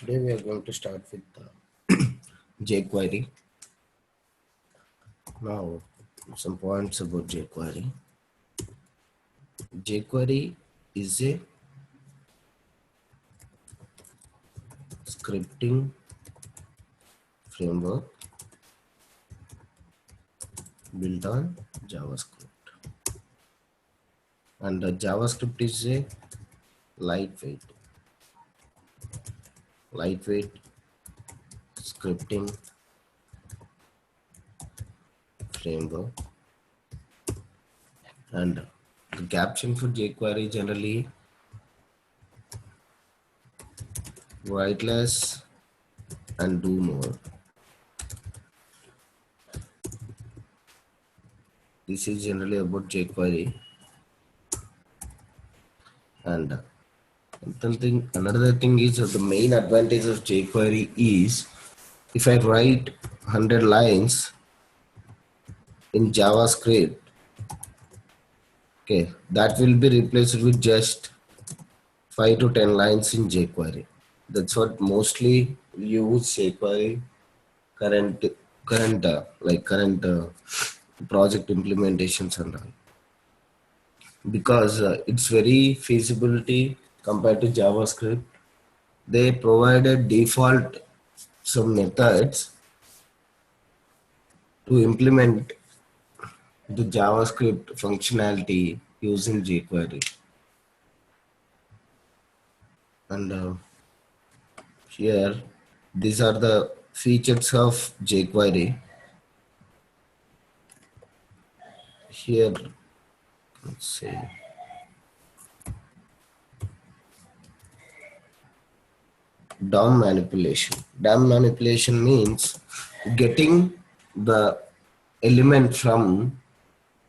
Today we are going to start with jQuery. Now, some points about jQuery. jQuery is a scripting framework built on JavaScript. And JavaScript is a lightweight scripting framework. And the caption for jQuery generally write less and do more. This is generally about jQuery. And another thing is that the main advantage of jQuery is if I write 100 lines in JavaScript, okay, that will be replaced with just 5 to 10 lines in jQuery. That's what mostly use jQuery current project implementations and all, because it's very feasibility compared to JavaScript. They provided default some methods to implement the JavaScript functionality using jQuery. And here, these are the features of jQuery. Here, let's see. DOM manipulation. DOM manipulation means getting the element from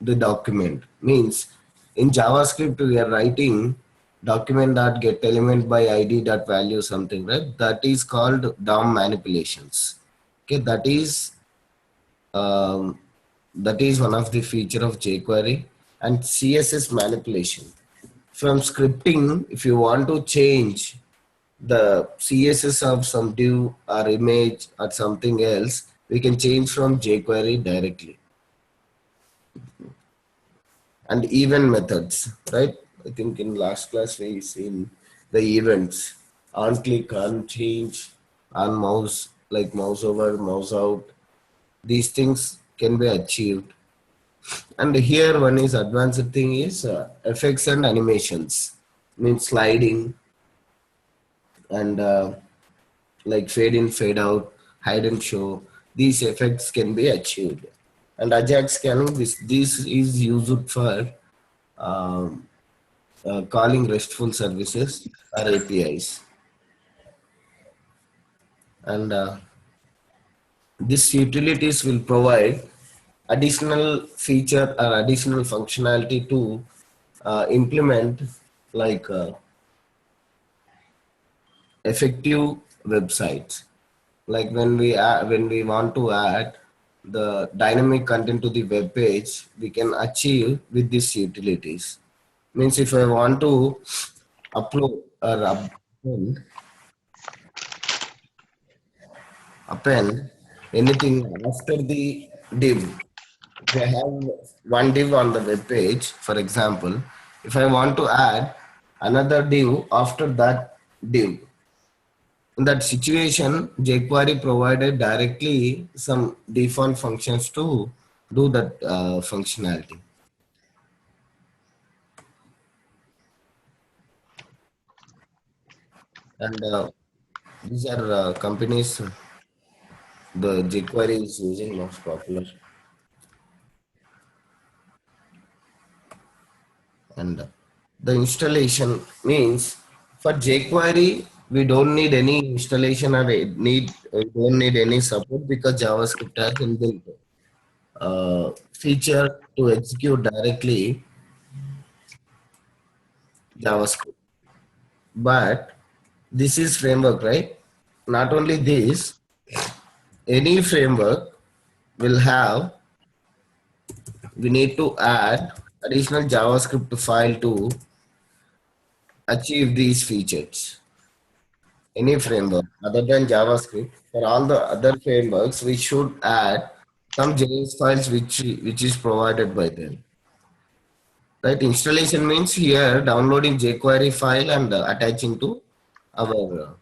the document. Means in JavaScript we are writing document.getElement by id.value something, right? That is called DOM manipulations. Okay, that is one of the feature of jQuery. And CSS manipulation. From scripting, if you want to change the CSS of some div or image or something else, we can change from jQuery directly. And event methods, right? I think in last class we seen the events: on click, on change, on mouse, like mouse over, mouse out. These things can be achieved. And here one is advanced thing is effects and animations, means sliding and like fade in, fade out, hide and show. These effects can be achieved. And Ajax can, this is used for calling RESTful services or APIs. And these utilities will provide additional feature or additional functionality to implement like effective websites. Like when we want to add the dynamic content to the web page, we can achieve with these utilities. Means if I want to upload or append anything after the div. If I have one div on the web page, for example, if I want to add another div after that div, in that situation, jQuery provided directly some default functions to do that functionality. And these are companies the jQuery is using most popular. And the installation means for jQuery, we don't need any installation or don't need any support because JavaScript has inbuilt feature to execute directly JavaScript. But this is framework, right? Not only this, any framework will have, we need to add additional JavaScript file to achieve these features. any framework other than JavaScript. For all the other frameworks, we should add some JS files which is provided by them. Right? Installation means here downloading jQuery file and attaching to our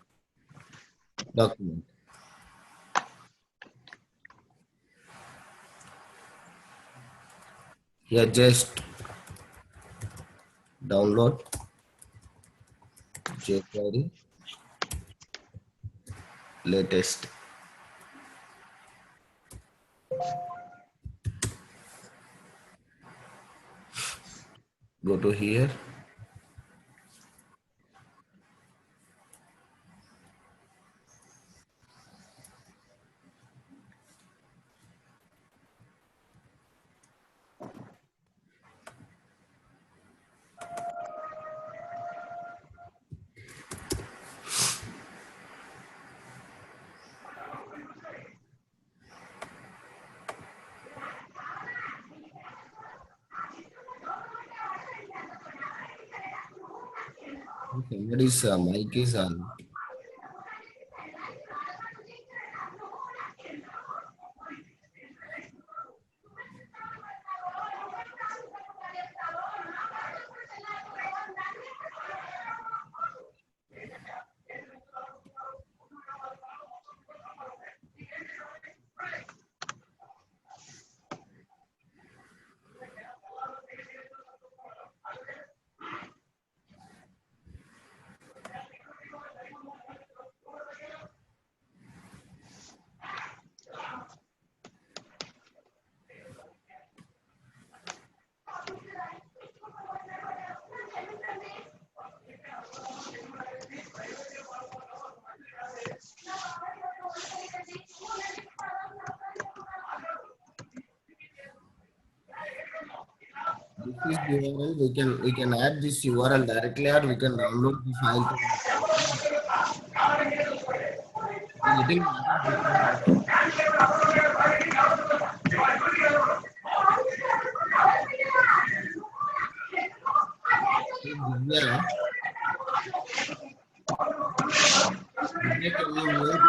document. Here just download jQuery latest. Go to here. Somebody's mic is on. This is URL. We can add this URL directly, or we can download the file to our computer. It's a little matter different. Divya, Divya, can you mute?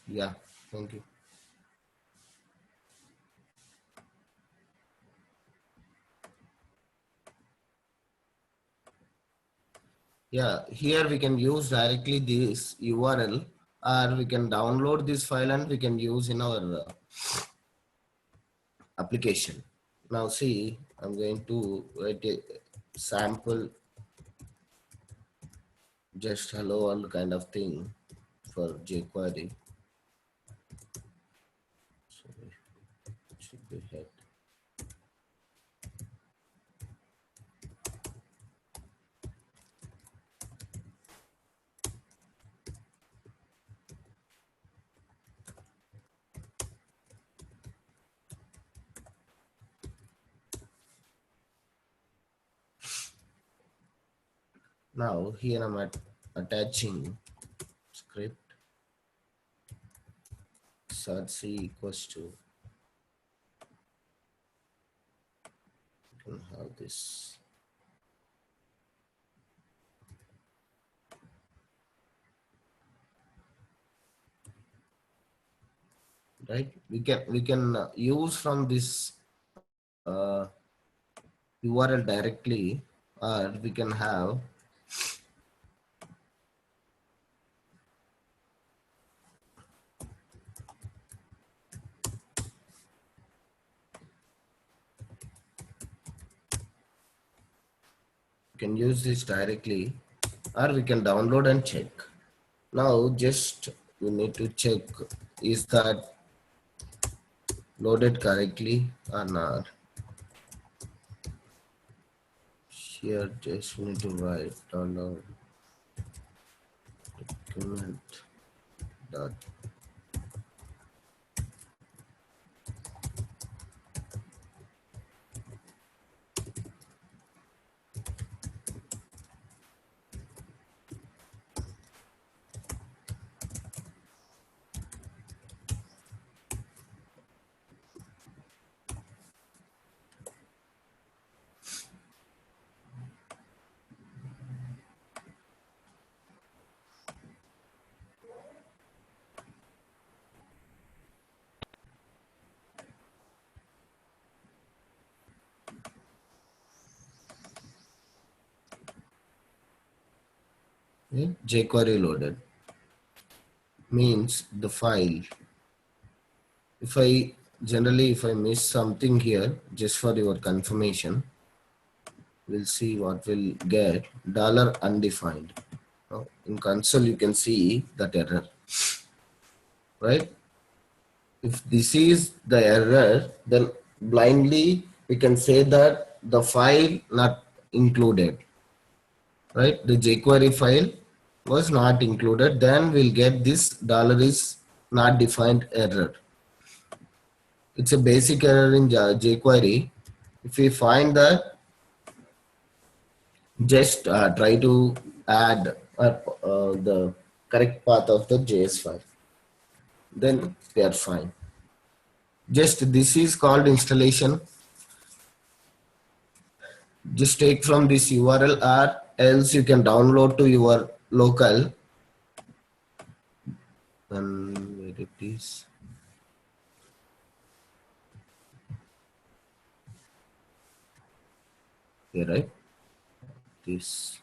Yeah, thank you. Yeah, here we can use directly this URL, or we can download this file and we can use in our application. Now see, I'm going to write a sample, just hello world kind of thing for jQuery. So it should be head. Now here I'm attaching script search c equals to, you can have this. Right, we can use from this uh, URL directly, or we can have use this directly, or we can download and check. Now just we need to check, is that loaded correctly or not. Here just need to write download document dot. Okay? jQuery loaded means the file. If I miss something here, just for your confirmation, we'll see what we'll get. Dollar undefined. Now, in console, you can see that error, right? If this is the error, then blindly we can say that the file not included, right? The jQuery file was not included. Then we'll get this dollar is not defined error. It's a basic error in jQuery. If we find that, just try to add the correct path of the JS file. Then we are fine. Just this is called installation. Just take from this URL, or else you can download to your local. And where it is. Here, right? This.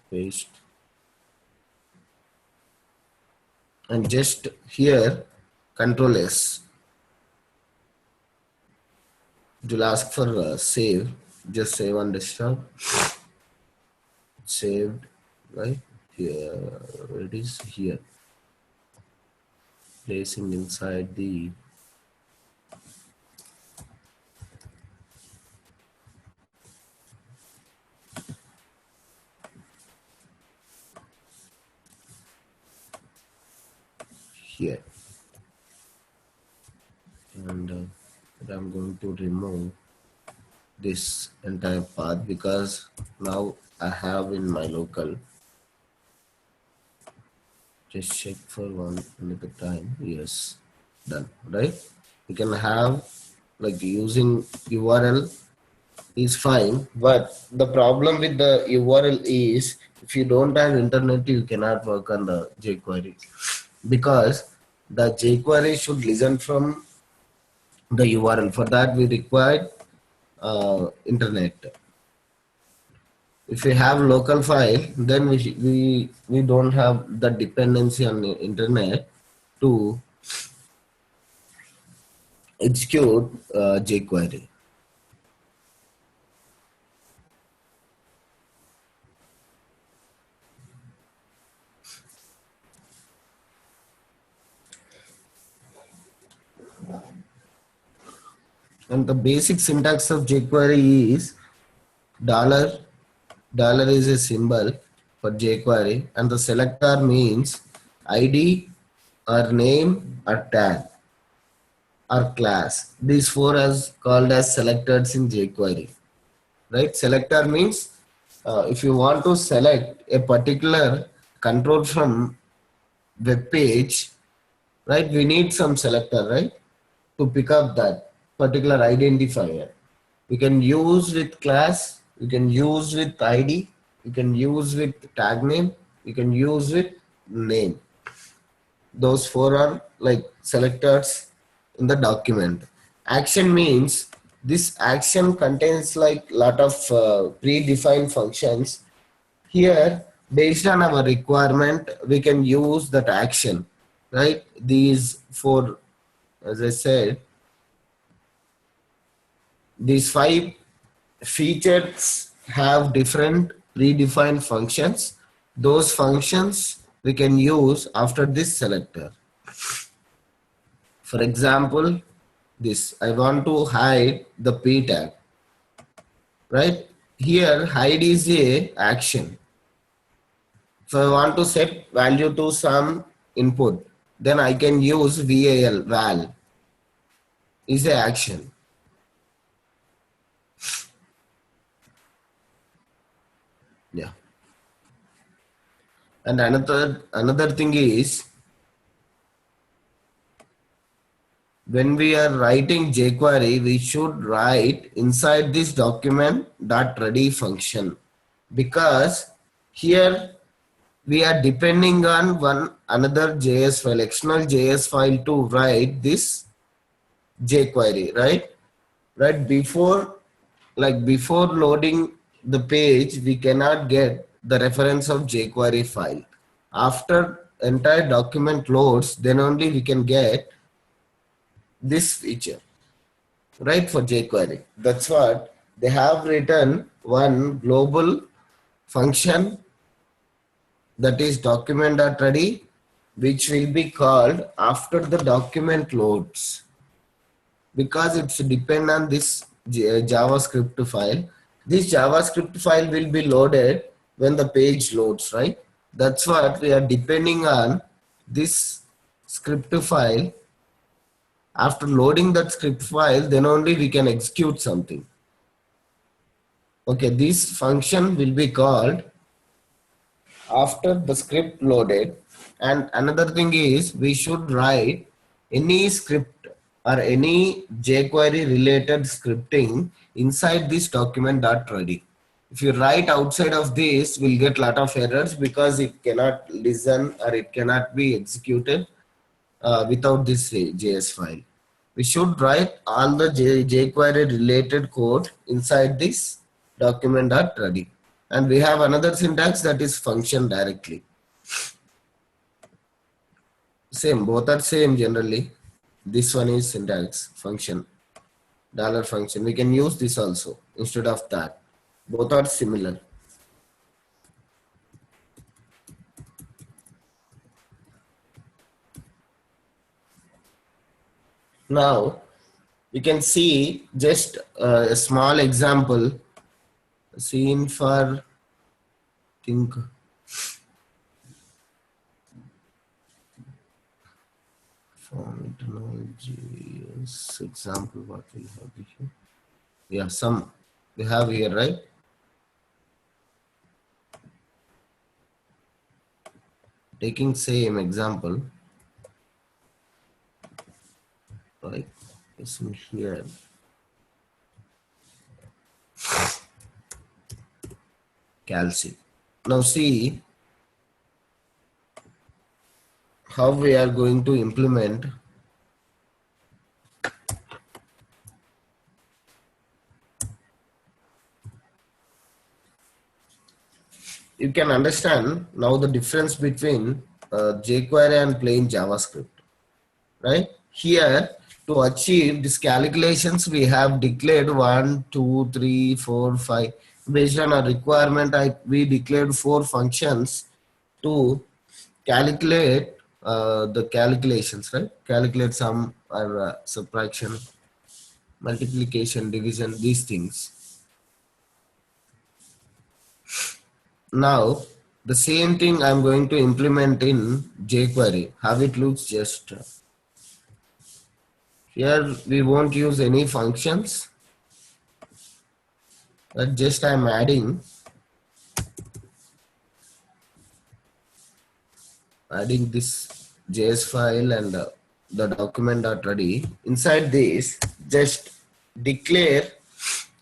Paste. And just here, Control S. It will ask for save. Just save on desktop. Saved, right? Here, it is here. Placing inside the here. And I'm going to remove this entire path because now I have in my local. Just check for one at a time. Yes, done, right? You can have like using URL is fine, but the problem with the URL is if you don't have internet, you cannot work on the jQuery because the jQuery should listen from the URL. For that, we require internet. If we have local file, then we don't have the dependency on the internet to execute jQuery. And the basic syntax of jQuery is dollar. Dollar is a symbol for jQuery, and the selector means ID or name or tag or class. These four are called as selectors in jQuery. Right? Selector means if you want to select a particular control from web page, right? We need some selector, right? To pick up that particular identifier. You can use with class, you can use with ID, you can use with tag name, you can use with name. Those four are like selectors in the document. Action means this action contains like lot of predefined functions. Here, based on our requirement, we can use that action, right? These four, as I said, these five features have different predefined functions. Those functions we can use after this selector. For example, this, I want to hide the p tag, right? Here, hide is a action. If I want to set value to some input, then I can use val is a action. Yeah. And another thing is, when we are writing jQuery, we should write inside this document .ready function, because here we are depending on one another JS file, external JS file to write this jQuery, right? Right before, like before loading the page, we cannot get the reference of jQuery file. After entire document loads, then only we can get this feature, right, for jQuery. That's what they have written one global function, that is document.ready, which will be called after the document loads, because it's depend on this JavaScript file. This JavaScript file will be loaded when the page loads, right? That's what we are depending on, this script file. After loading that script file, then only we can execute something. Okay, this function will be called after the script loaded. And another thing is, we should write any script or any jQuery related scripting inside this document.ready. If you write outside of this, we'll get lot of errors because it cannot listen or it cannot be executed without this JS file. We should write all the jQuery related code inside this document.ready. And we have another syntax, that is function directly. Same, both are same generally. This one is syntax, function, dollar function. We can use this also instead of that. Both are similar. Now, you can see just a small example seen for, think, form technology, yes, example, what we have here. Yeah, some we have here, right? Taking same example, right? It's in here. Calci. Now see how we are going to implement. You can understand now the difference between jQuery and plain JavaScript, right? Here, to achieve these calculations, we have declared 1, 2, 3, 4, 5. Based on our requirement, we declared 4 functions to calculate the calculations, right? Calculate sum or subtraction, multiplication, division, these things. Now, the same thing I'm going to implement in jQuery. How it looks, just here we won't use any functions, but just I'm adding this JS file and the document.ready. Inside this, just declare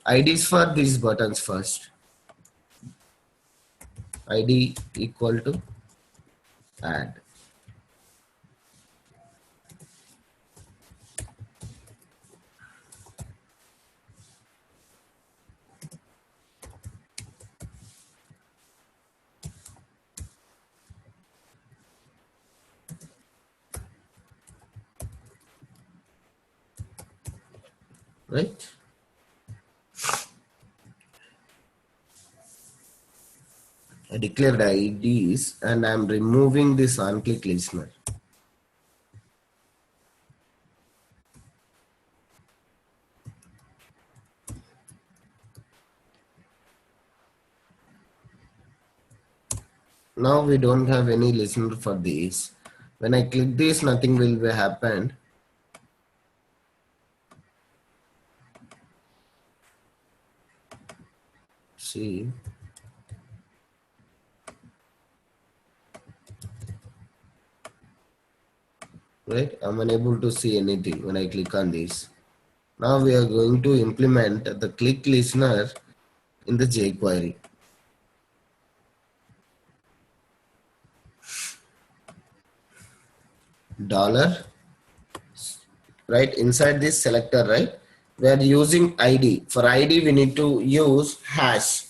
IDs for these buttons first. ID equal to add. Right? I declared IDs and I'm removing this on-click listener. Now we don't have any listener for this. When I click this, nothing will be happen. See, right? I'm unable to see anything when I click on this. Now we are going to implement the click listener in the jQuery. Dollar right? Inside this selector, right? We are using id. For id we need to use hash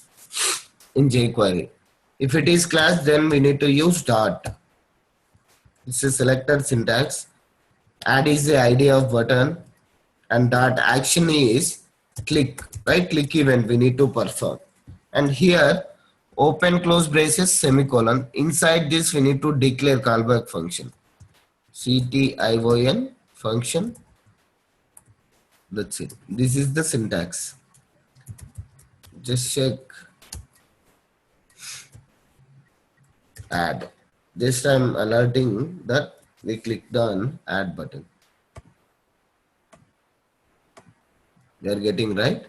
in jQuery. If it is class, then we need to use dot. This is selector syntax. Add is the id of button, and dot action is click, right? Click event we need to perform. And here open close braces semicolon. Inside this we need to declare callback function, ction function. That's it. This is the syntax. Just check add. This time alerting that we clicked on add button. We are getting right.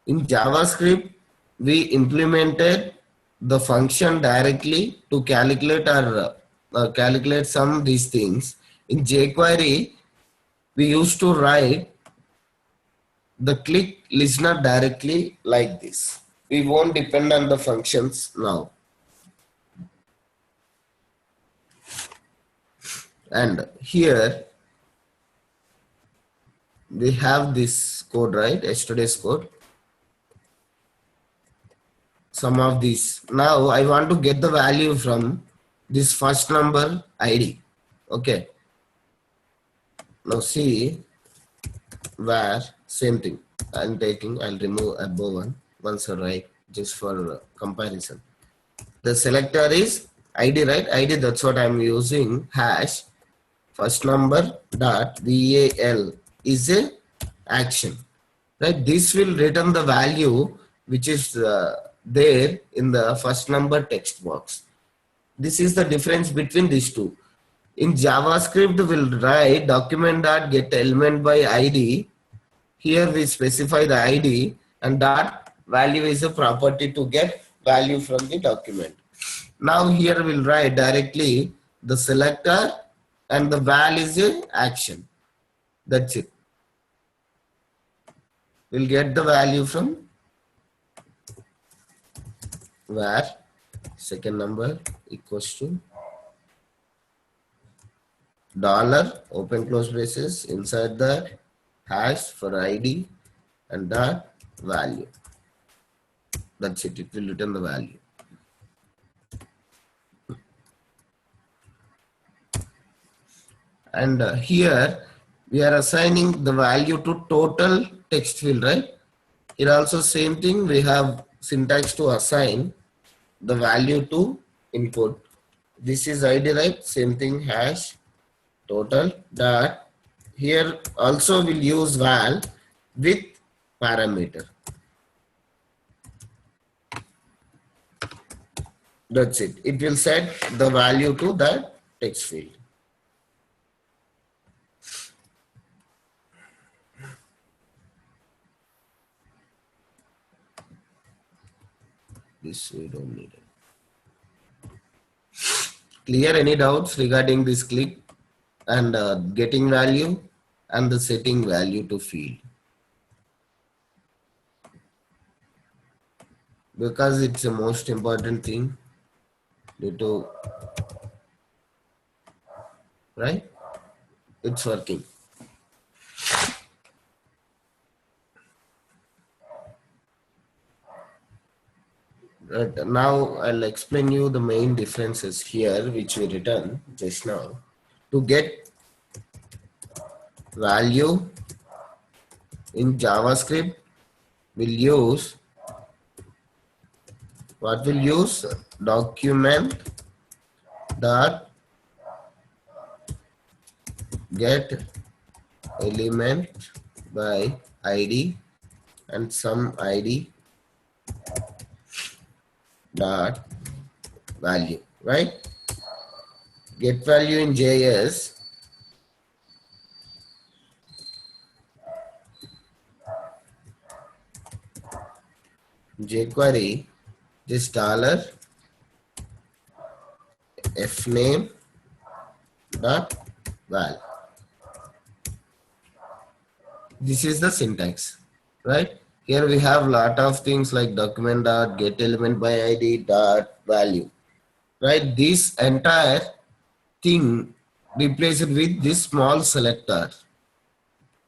In JavaScript, we implemented the function directly to calculate or calculate some of these things. In jQuery, we used to write the click listener directly like this. We won't depend on the functions now. And here we have this code, right? Yesterday's code. Some of these. Now I want to get the value from this first number ID. Okay. Now see where same thing. I'll remove above one once I write just for comparison. The selector is ID, right? ID, that's what I'm using. Hash first number dot val is a action, right? This will return the value which is there in the first number text box. This is the difference between these two. In JavaScript, we'll write document.getElement by ID. Here we specify the ID, and dot value is a property to get value from the document. Now here we'll write directly the selector, and the val is a action. That's it. We'll get the value from where second number equals to dollar open close braces, inside the hash for ID and dot value. That's it. It will return the value. And here we are assigning the value to total text field, right? Here also same thing. We have syntax to assign the value to input. This is ID, right? Same thing, hash total dot. Here also we'll use val with parameter. That's it. It will set the value to that text field. This we don't need it. Clear? Any doubts regarding this click and getting value and the setting value to field? Because it's the most important thing due to, right? It's working. Right. Now I'll explain you the main differences here which we written just now. To get value in JavaScript, we'll use what? We'll use document dot get element by ID and some ID dot value, right? Get value in JS, jQuery, just dollar fname dot val. This is the syntax, right? Here we have lot of things like document dot get element by ID dot value, right? This entire thing replace it with this small selector,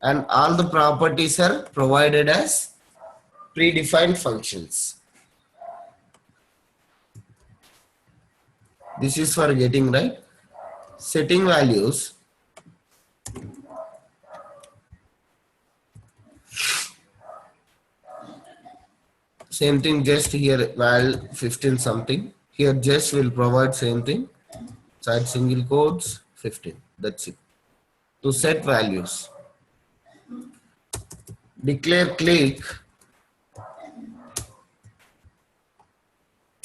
and all the properties are provided as predefined functions. This is for getting right. Setting values. Same thing, just here val 15 something. Here just will provide same thing. Side single quotes 15. That's it. To set values. Declare click.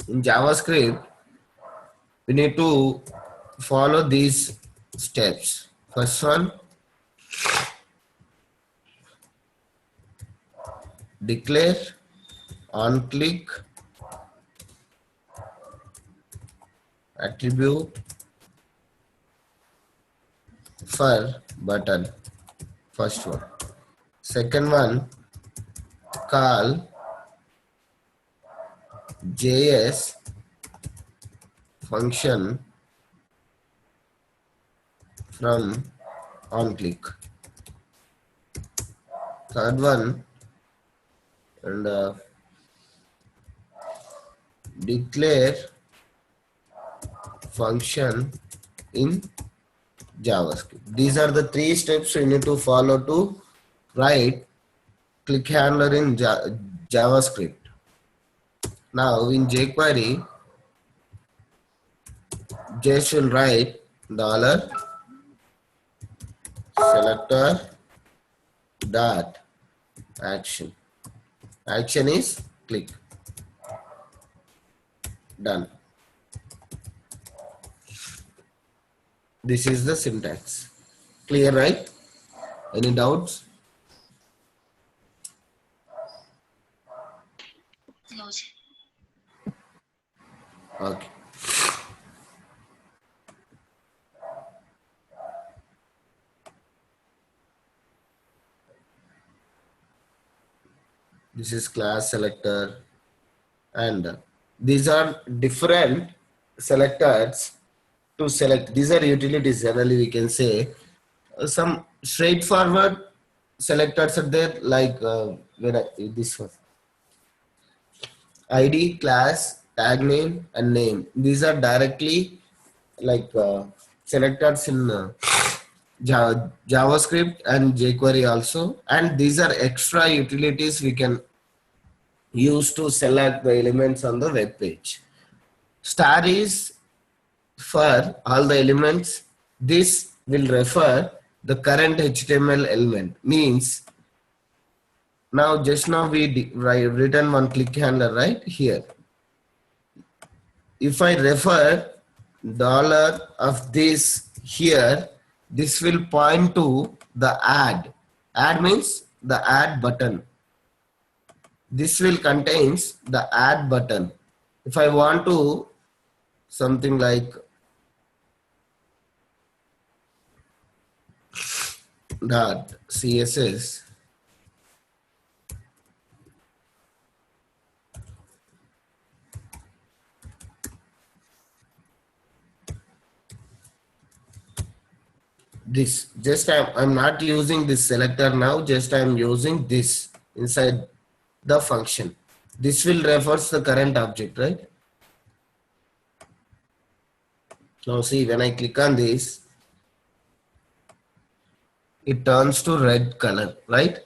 In JavaScript, we need to follow these steps. First one, declare on click attribute for button. First one. Second one, call JS function from on click. Third one, and declare function in JavaScript. These are the three steps you need to follow to write click handler in JavaScript. Now in jQuery, just will write dollar selector dot action. Action is click. Done. This is the syntax. Clear, right? Any doubts? No. Okay. This is class selector, and these are different selectors to select. These are utilities, generally we can say. Some straightforward selectors are there, like this one. ID, class, tag name, and name. These are directly like selectors in JavaScript and jQuery also. And these are extra utilities we can use to select the elements on the web page. Star is for all the elements. This will refer the current HTML element. Means now just now we written one click handler right here. If I refer dollar of this here, this will point to the add. Add means the add button. This will contains the add button. If I want to something like dot CSS, this just I'm not using this selector now, just I'm using this inside the function. This will refers the current object, right? Now see, when I click on this, it turns to red color, right?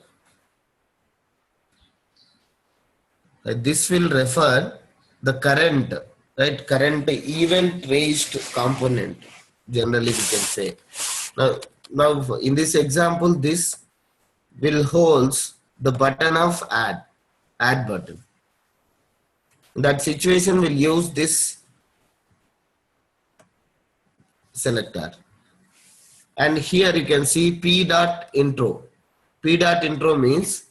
This will refer the current, right? Current event raised component, generally we can say. Now in this example, this will holds the button of add button. In that situation, we'll use this selector. And here you can see p.intro. P.intro means,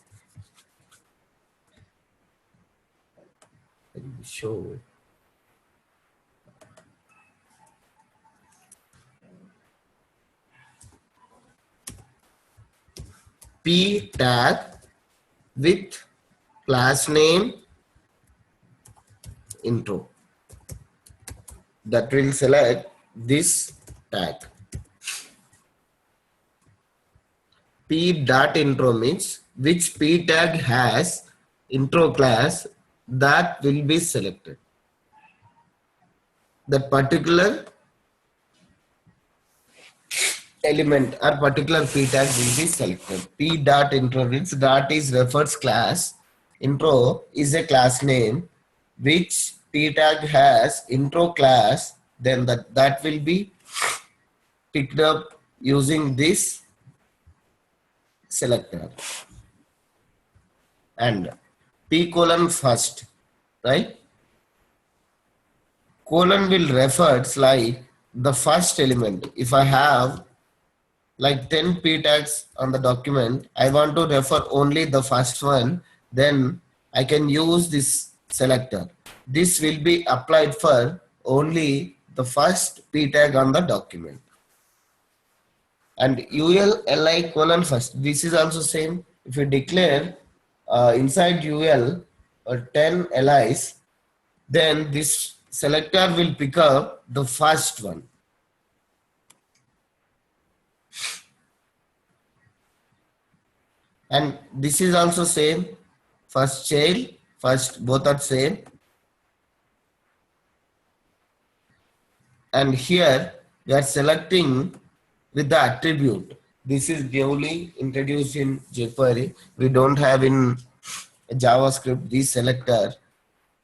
let me show. P tag with class name intro. That will select this tag. p dot intro means which p tag has intro class, that will be selected. That particular element or particular p tag will be selected. P dot intro means dot is refers class. Intro is a class name which p tag has intro class. Then that will be picked up using this selector. And p colon first, right? Colon will refers like the first element. If I have like 10 p tags on the document, I want to refer only the first one, then I can use this selector. This will be applied for only the first p tag on the document. And ul li colon first, this is also same. If you declare inside ul 10 li's, then this selector will pick up the first one. And this is also same. First child, first, both are same. And here we are selecting with the attribute. This is newly introduced in jQuery. We don't have in JavaScript this selector.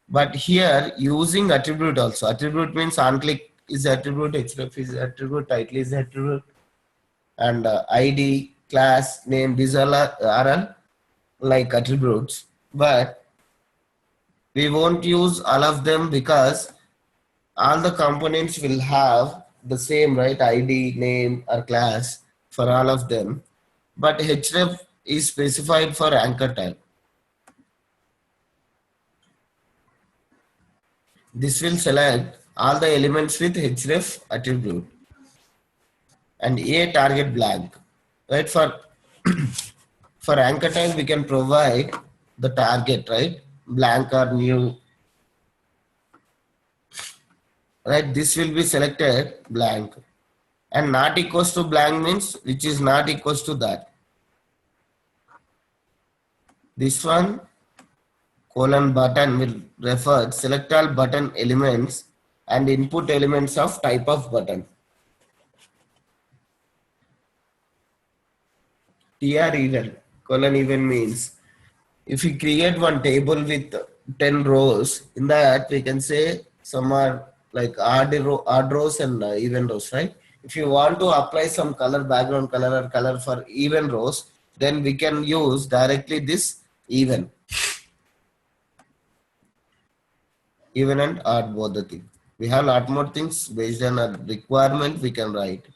But here using attribute also. Attribute means on click is attribute, href is attribute, title is attribute, and ID, class, name, these are all like attributes. But we won't use all of them because all the components will have the same, right? ID, name, or class for all of them. But href is specified for anchor type. This will select all the elements with href attribute. And a target blank, right? For anchor type, we can provide the target, right? Blank or new, right? This will be selected blank. And not equals to blank means which is not equals to that. This one colon button will refer select all button elements and input elements of type of button. TR even, colon even means if we create one table with 10 rows, in that we can say some are like odd rows and even rows, right? If you want to apply some color, background color or color for even rows, then we can use directly this even and odd, both the thing. We have a lot more things based on a requirement we can write.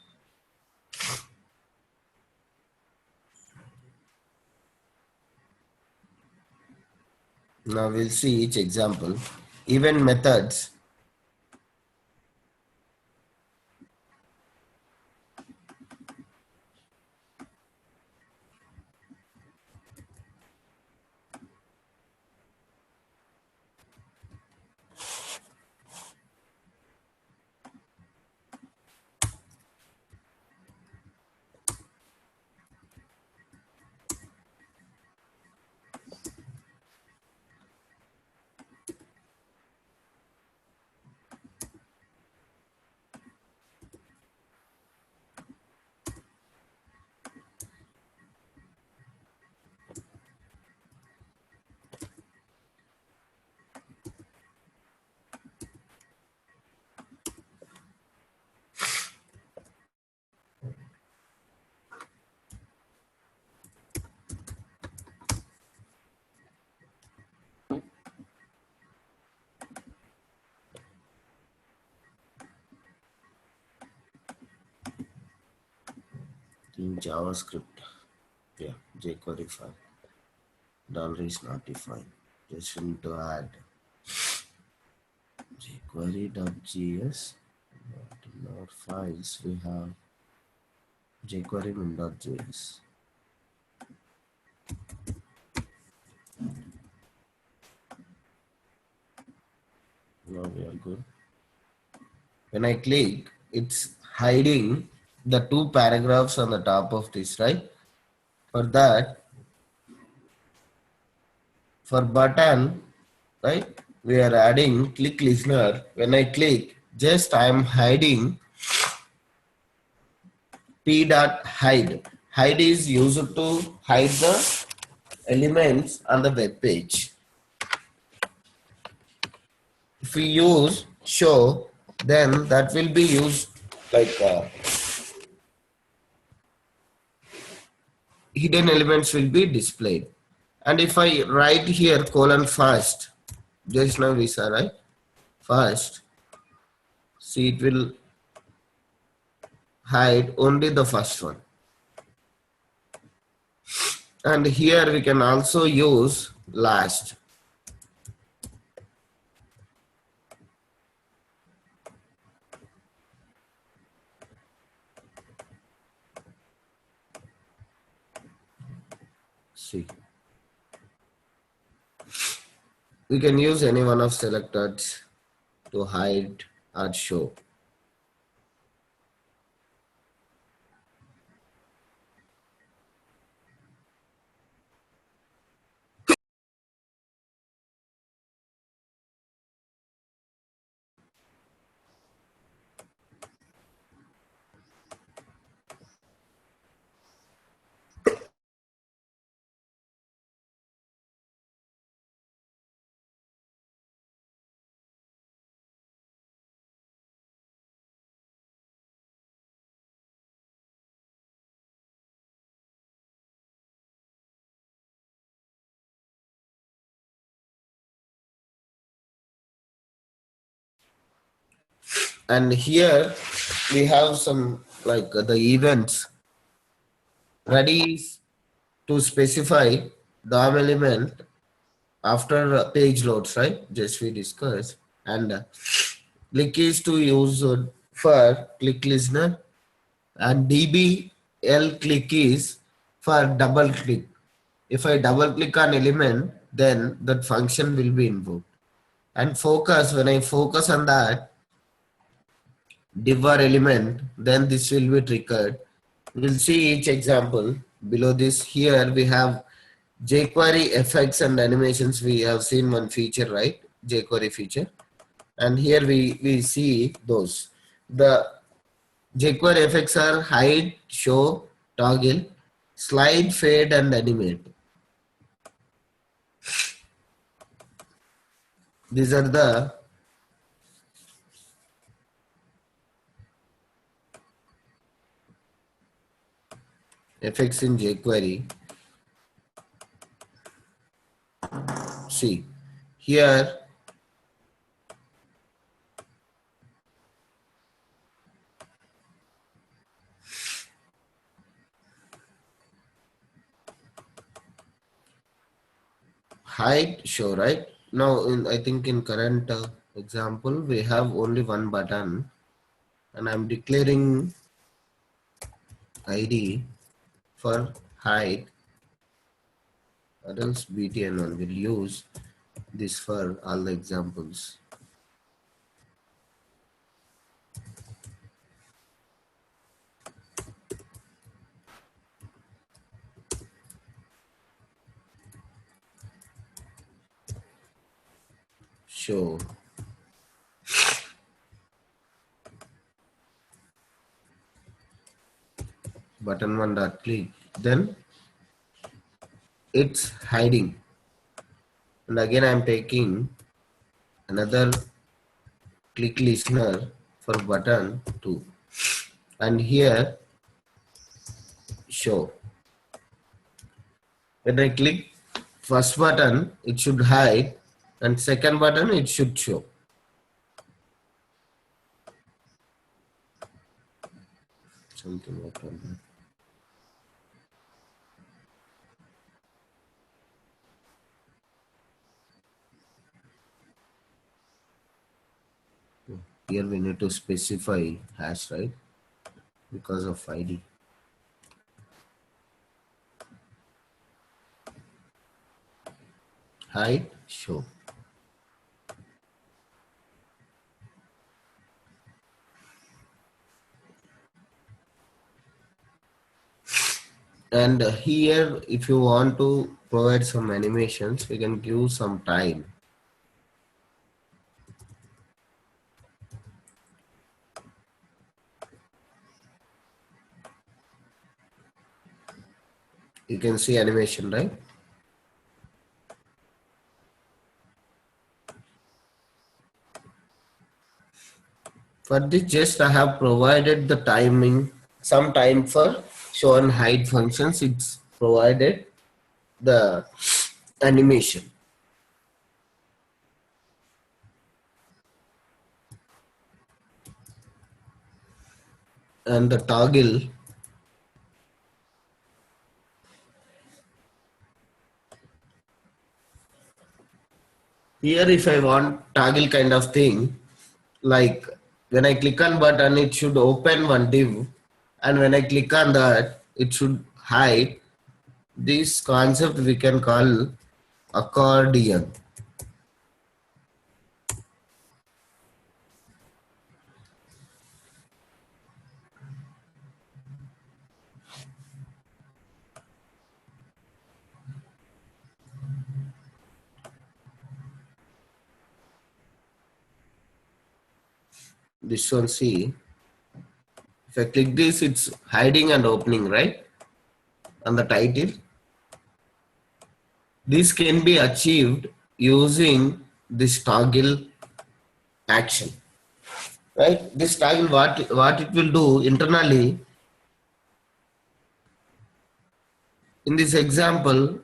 Now we'll see each example. Event methods. In JavaScript, yeah, jQuery file. Dollar is not defined. Just need to add jQuery.js. In our files, we have jQuery min.js. Now we are good. When I click, it's hiding the two paragraphs on the top of this, right? For that, for button, right, we are adding click listener. When I click, just I am hiding p dot hide. Hide is used to hide the elements on the web page. If we use show, then that will be used like hidden elements will be displayed. And if I write here colon first, just now we saw, right? First, see, it will hide only the first one. And here we can also use last. See, we can use any one of selected to hide or show. And here we have some like the events ready to specify DOM element after page loads, right? Just we discussed. And click is to use for click listener, and DBL click is for double click. If I double click on element, then that function will be invoked. And focus, when I focus on that div or element, then this will be triggered. We'll see each example below this. Here we have jQuery effects and animations. We have seen one feature, right? jQuery feature. And here we see those. The jQuery effects are hide, show, toggle, slide, fade, and animate. These are the effects in jQuery. See, here hide, show, right? Now, I think in current example, we have only one button, and I'm declaring ID for hide, or else btn1 will use this for all the examples. Show button one dot click, then it's hiding. And again, I'm taking another click listener for button 2, and here show. When I click first button, it should hide, and second button, it should show. Something like that. Here we need to specify hash, right? Because of ID. Hide, show. And here, if you want to provide some animations, we can give some time. You can see animation, right? For this, just I have provided the timing, some time for show and hide functions. It's provided the animation and the toggle. Here, if I want toggle kind of thing, like when I click on button, it should open one div, and when I click on that, it should hide. This concept we can call accordion. This one, see, if I click this, it's hiding and opening, right? On the title. This can be achieved using this toggle action, right? This toggle, what it will do internally in this example,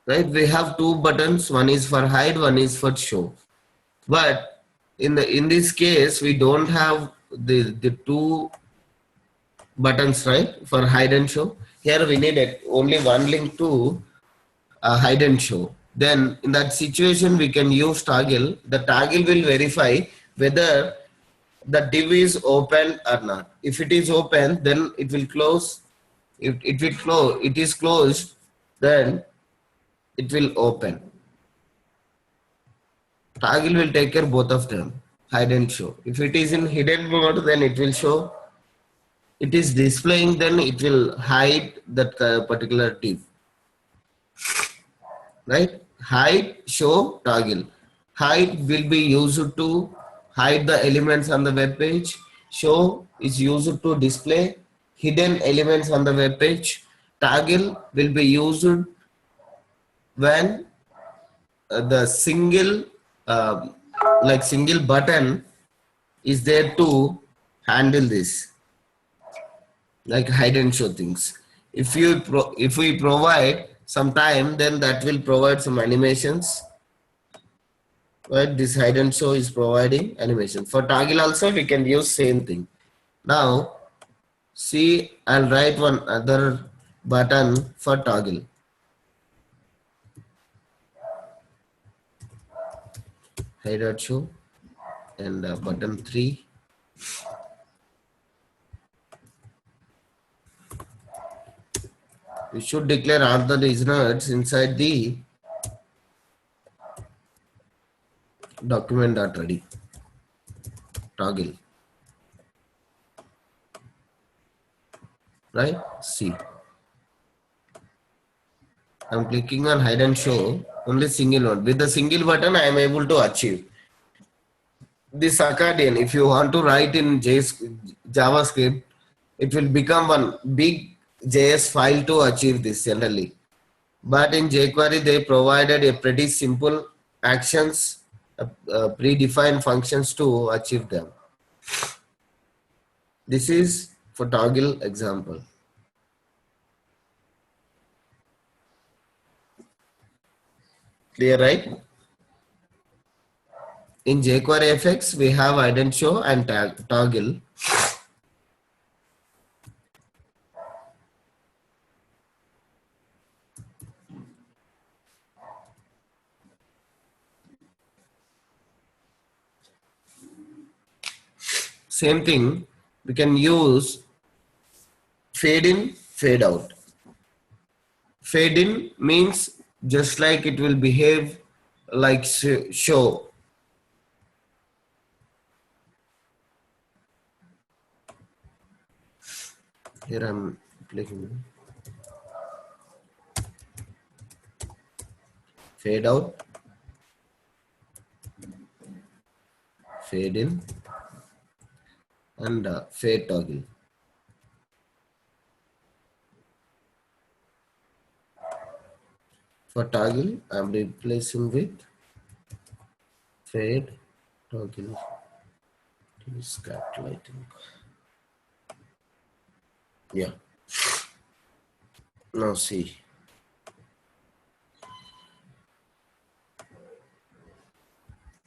right? We have two buttons. One is for hide, one is for show. But in this case, we don't have the two buttons, right? For hide and show. Here we need only one link to hide and show. Then in that situation, we can use toggle. The toggle will verify whether the div is open or not. If it is open, then it will close. If it is closed, then it will open. Toggle will take care both of them, hide and show. If it is in hidden mode, then it will show. It is displaying, then it will hide that particular div. Right? Hide, show, toggle. Hide will be used to hide the elements on the web page. Show is used to display hidden elements on the web page. Toggle will be used when the single single button is there to handle this, like hide and show things. If we provide some time, then that will provide some animations. Right, this hide and show is providing animation. For toggle also we can use same thing. Now see, I'll write one other button for toggle. Hide and show and button 3. We should declare all the listeners inside the document.ready toggle. Right? See, I'm clicking on hide and show, only single one. With the single button, I am able to achieve this accordion. If you want to write in JavaScript, it will become one big JS file to achieve this generally. But in jQuery, they provided a pretty simple actions, predefined functions to achieve them. This is for toggle example. Clear, right? In jQuery FX, we have hide and show and toggle. Same thing, we can use fade in, fade out. Fade in means just like it will behave like show. Here I'm clicking. fade out, fade in, and fade toggle. For toggle, I'm replacing with fade toggle. Is capitalizing. Yeah. Now see.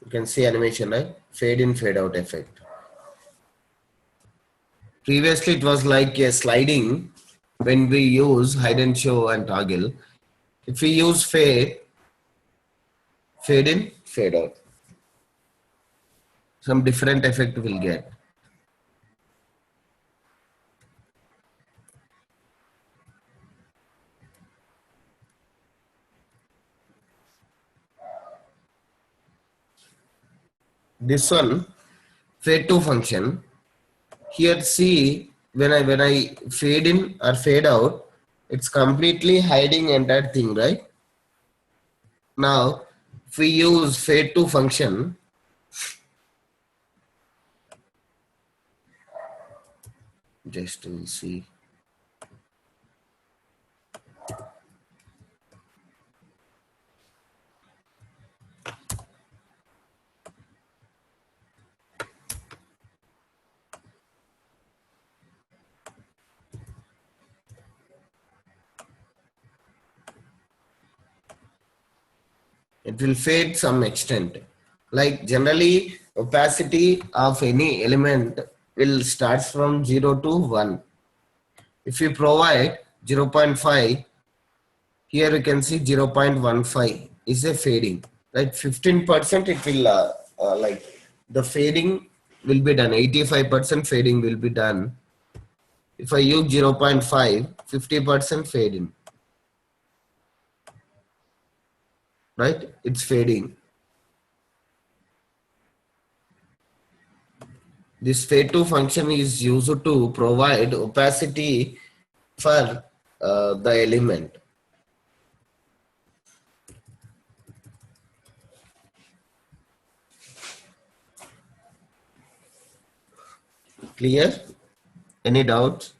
You can see animation, right? Fade in, fade out effect. Previously, it was like a sliding when we use hide and show and toggle. If we use fade, fade in, fade out, some different effect will get. This one, fade to function. Here, see when I fade in or fade out, it's completely hiding entire thing, right? Now, if we use fade to function, just we'll see. It will fade some extent. Like generally, opacity of any element will start from 0 to 1. If you provide 0.5, here you can see 0.15 is a fading, right? 15% it will like the fading will be done. 85% fading will be done. If I use 0.5, 50% fading, right? It's fading. This fade to function is used to provide opacity for the element. Clear? Any doubts?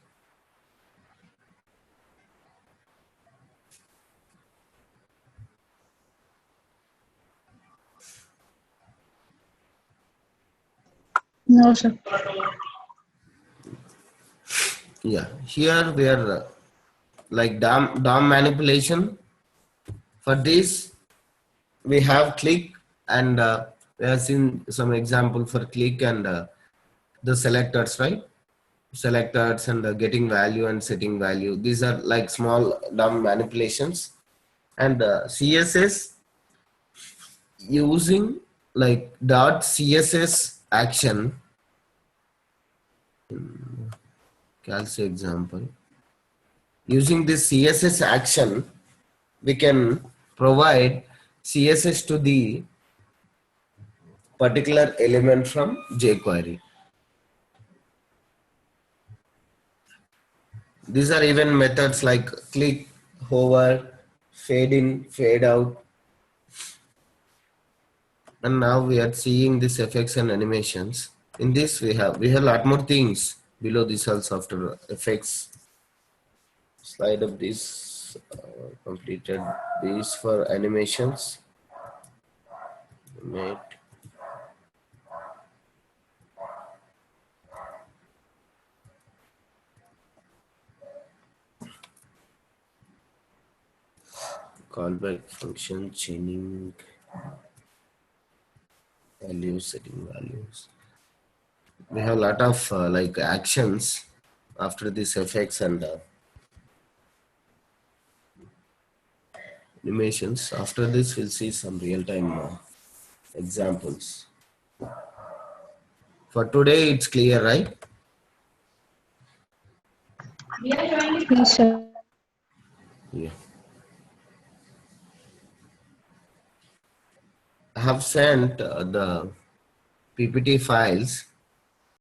No, sir. Yeah. Here we are like DOM manipulation. For this, we have click and we have seen some example for click and the selectors, right? Selectors and getting value and setting value. These are like small DOM manipulations. And CSS using like dot CSS action. Calc example. Using this CSS action, we can provide CSS to the particular element from jQuery. These are even methods like click, hover, fade in, fade out. And now we are seeing this effects and animations. In this we have a lot more things below this also after effects. Slide of this completed these for animations. Made. Callback function, chaining values, setting values. We have a lot of like actions after this effects and animations. After this, we'll see some real-time examples. For today, it's clear, right? Yes, sir. Yeah. I have sent the PPT files